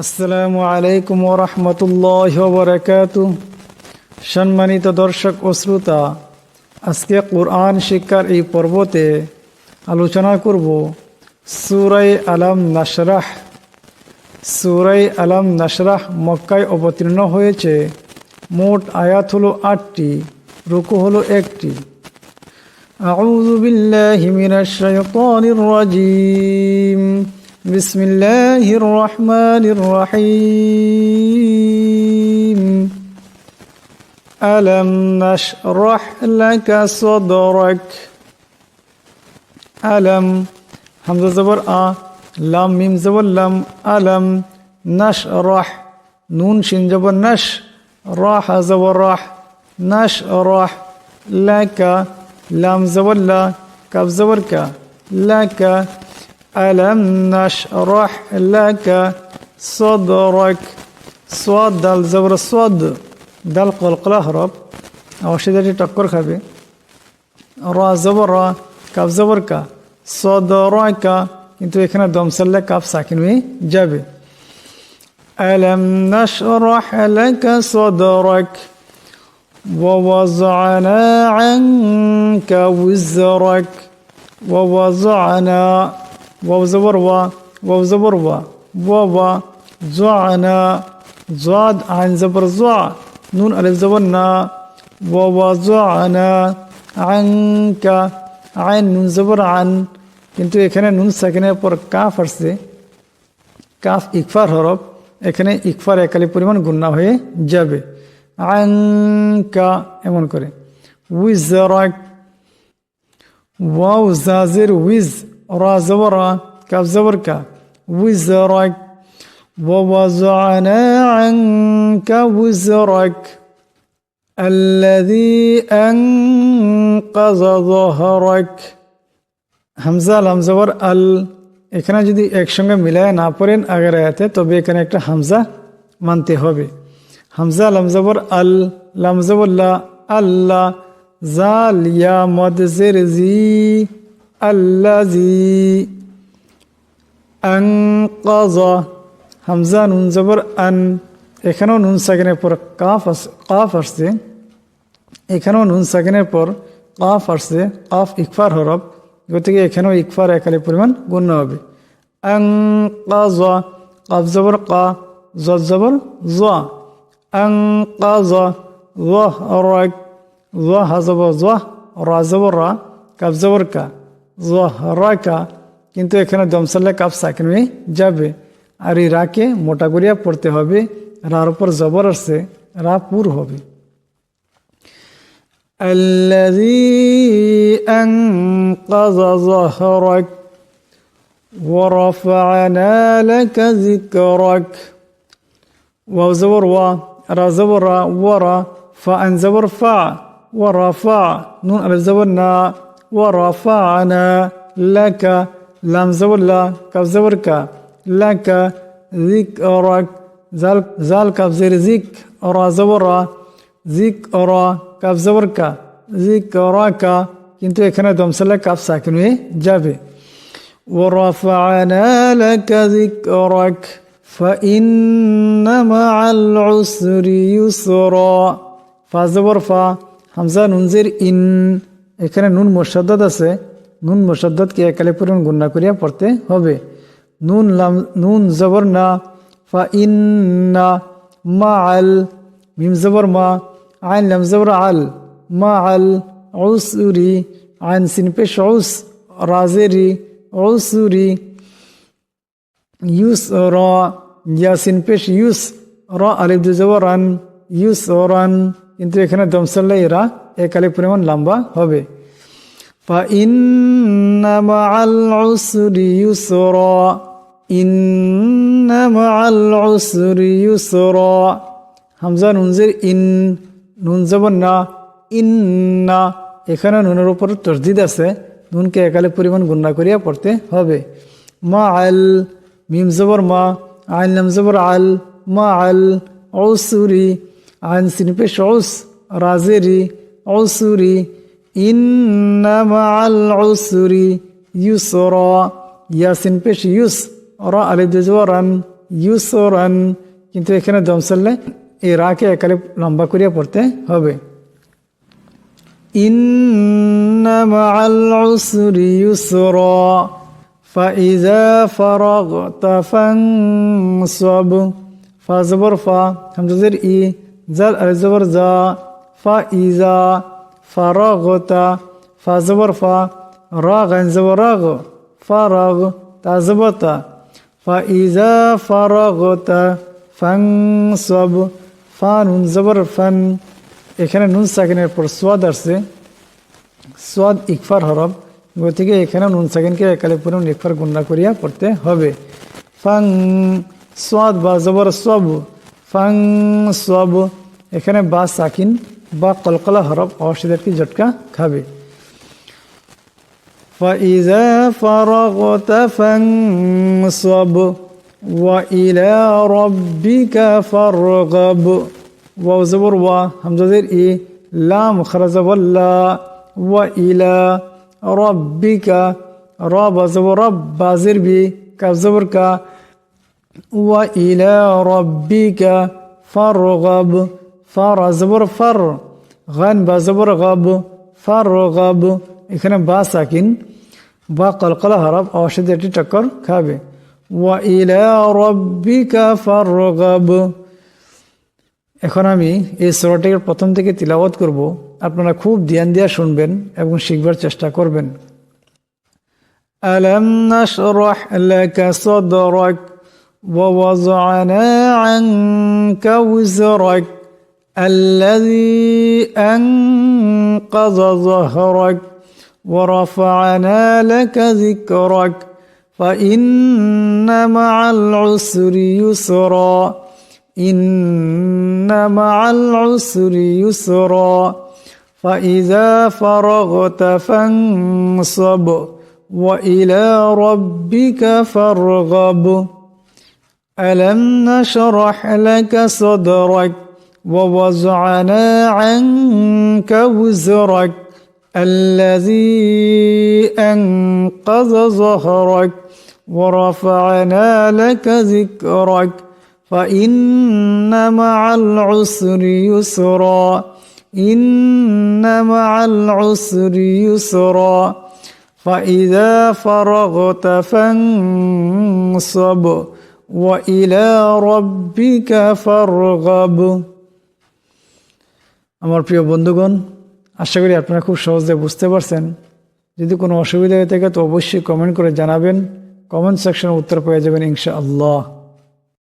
আসসালামু আলাইকুম ওয়া রাহমাতুল্লাহি ওয়া বারাকাতুহু। সম্মানিত দর্শক ও শ্রোতা, আজকে কোরআন শিক্ষার এই পর্বতে আলোচনা করব সূরা আলম নাশরাহ। সূরা আলম নাশরাহ মক্কায় অবতীর্ণ হয়েছে। মোট আয়াত হলো ৮টি, রুকু হলো ১টি। আউযু বিল্লাহি মিনাশ শাইতানির রাজীম। বিসমিল্লাহির রহমানির রহিম। আলম নাশরাহ লাকা সাদরাক। আলম হামজা জবর আ, লাম মিম জবর লাম, আলম নাশরাহ, নুন শিন জবর নাশ, রাহ জবর রাহ, নাশরাহ লাকা, লাম জবর লা, কাফ জবর কা, লাকা। আলম নাশরাহ লাকা সাদরাক। সাদ দাল জবর সাদ, দাল কলকলা হরফ, অবশ্যই টক্কর খাবে। রা জবর রা, কাফ জবর কা, সাদরাকা, কিন্তু এখানে দম সাল্লে কাফ সাকিন হয়ে যাবে। আলম নাশরাহ লাকা সাদরাক ওয়া ওয়াযআনা আনকা উযরাক। ওয়া ওয়াযআনা, ওয়াও জবর ওয়া, ওয়াও জবর ওয়া, ওয়া ওয়া, যআনা, যাদ আইন জবর যা, নুন আলিফ জবর না, ওয়া ওয়াযআনা আনকা, আইন নুন জবর আন, কিন্তু এখানে নুন সাকিনের পর কাফ আসছে, কাফ ইকফার হরফ, এখানে ইকফার একালি পরিমাণ গুণনা হয়ে যাবে। আনকা এমন করে। উযরাক, ওয়াও জাজির উইজ, রা জবর রা, কাফ জবর কা, উযরাক। ওয়া ওয়াযআনা আনকা উযরাক আল্লাযী আনকাযা যহরাক। হামজা লাম জবর আল, এখানে যদি একসঙ্গে মিলায় না পড়েন আগের আয়াতে, তবে এখানে একটা হামজা মানতে হবে। হামজা লাম জবর আল, লাম জবর লা, আল্লাহ, জাল ইয়া মদ জের জি, আল্লাযী। আনকাযা, হামজা নুন জবর আন, এখানেও নুন সাকিনের পর কাফ আসছে, এখানেও নুন সাকিনের পর কাফ আসছে, কাফ ইকফার হরফ, গতিকে এখানেও ইকফার একালি পরিমাণ গণ্য হবে। আনকাযা, কাফ জবর কা, জদ জবর যা, আনকাযা যহরাক। যহ জবর যহ, রা জবর রা, কাফ জবর কা, যহরাকা, কিন্তু এখানে দমসাল্লে কাফ সাকিন হয়ে যাবে। আর এই রাকে মোটা করিয়া পড়তে হবে, রার উপর জবর আসছে, রা পুর হবে। আল্লাযী আনকাযা যহরাক ওয়া রাফা'না লাকা যিকরাক। ওয়াও জবর ওয়া, রা জবর রা, ওয়া রা, ফা আন জবর ফা, ওয়া রাফা, নুন আলিফ জবর না, ওয়া রাফা'না লাকা, লাম জবর লা, কাফ জবর কা, লাকা যিকরাক। জাল কাফ জের জিক, রা জবর রা, যিকরা, কাফ জবর কা, যিকরাকা, কিন্তু এখানে দমসাল্লে কাফ সাকিন হয়ে যাবে। ওয়া রাফা'না লাকা যিকরাক ফাইন্না মা'আল উসরি ইউসরা। ফা জবর ফা, হামজা নুন জের ইন, এখানে নুন মুশাদ্দাদ আছে, নুন মুশাদ্দাদকে একালে পরিমাণ গুণনা করিয়া পড়তে হবে। নুন লাম, নুন জবর না, ফা ইন্না, মা'আল, মিম জবর মা, আইন লাম জবর আল, মা'আল উসরি, আইন সিন পেশ উস, রাজেরি, উসরি, ইউসরা, ইয়াসিন পেশ ইউস, রা আলিফ দু জবর রান, ইউসরান, কিন্তু এখানে দমসাল্লাই রা একালে পরিমাণ লম্বা হবে। ফাইন্না মা'আল উসরি ইউসরা, ইন্না মা'আল উসরি ইউসরা। হামজা নুন জের ইন, নুন জবর না, ইন্না, এখানে নুনের উপর তসদিদ আছে, নুনকে একালে পরিমাণ গুণনা করিয়া পড়তে হবে। মা'আল, মিম জবর মা, আইন লাম জবর আল, মা'আল উসরি, আইন সিন পেশ উস, রাজেরি, উসরি, ইন্না মা'আল উসরি ইউসরা, ইয়াসিন পেশ ইউস, রা আলিফ দু জবর রান, ইউসরান, কিন্তু এখানে দম চললে এই রাকে একালে লম্বা করিয়া পড়তে হবে। ইন্না মাআল উসরি ইউসরা ফাইযা ফারাগতা ফানসাব। ফা জবর ফা, হামজা জের ই, জাল আলিফ জবর জা, ফাইযা ফারাগতা, ফা জবর ফা, রা গাইন জবর রাগ, ফারাগ, তা জবর তা, ফাইযা ফারাগতা ফানসাব। ফা নুন জবর ফান, এখানে নুন সাকিনের পর সোয়াদ আসছে, সোয়াদ ইকফার হরফ, গতিকে এখানে নুন সাকিনকে একালে পুরো ইকফার গুণা করিয়া পড়তে হবে। ফাং সোয়াদ বা জবর সব, ফাং সব, এখানে বা সাকিন বা কলকলা হরফ অসিদারকে ঝটকা খাবে। فإذا فرغت فانصب وإلى ربك فارغب। واو زبر وا، همزة زير إي، لام خرز ولا، وإلى ربك، رب زبر رب، بازر بي، كاف زبر كا، وإلى ربك فارغب، فار زبر فر، غن بزبر غب، فارغب، এখানে বা সাকিন বা কলকলা হরফ অসাথে একটি টক্কর খাবে। ওয়া ইলা রাব্বিকা ফারগাব। এখন আমি এই সূরাটির প্রথম থেকে তিলাওয়াত করব, আপনারা খুব ধ্যান দিয়ে শুনবেন এবং শিখবার চেষ্টা করবেন। আলাম নাশরাহ লাকা সাদরাক ওয়া ওয়াযআনা আনকা উযরাক আল্লাযী আনকাযা যাহরাক ورفعنا لك ذكرك فإن مع العسر يسرا إن مع العسر يسرا فإذا فرغت فانصب وإلى ربك فارغب ألم نشرح لك صدرك ووضعنا عنك وزرك الذي أنقذ ظهرك ورفعنا لك ذكرك فإن مع العسر يسرا إن مع العسر يسرا فإذا فرغت فانصب وإلى ربك فارغب। আমার প্রিয় বন্ধুগণ, আশা করি আপনারা খুব সহজে বুঝতে পারছেন। যদি কোনো অসুবিধা হয়ে থাকে তো অবশ্যই কমেন্ট করে জানাবেন, কমেন্ট সেকশনে উত্তর পেয়ে যাবেন ইনশাআল্লাহ।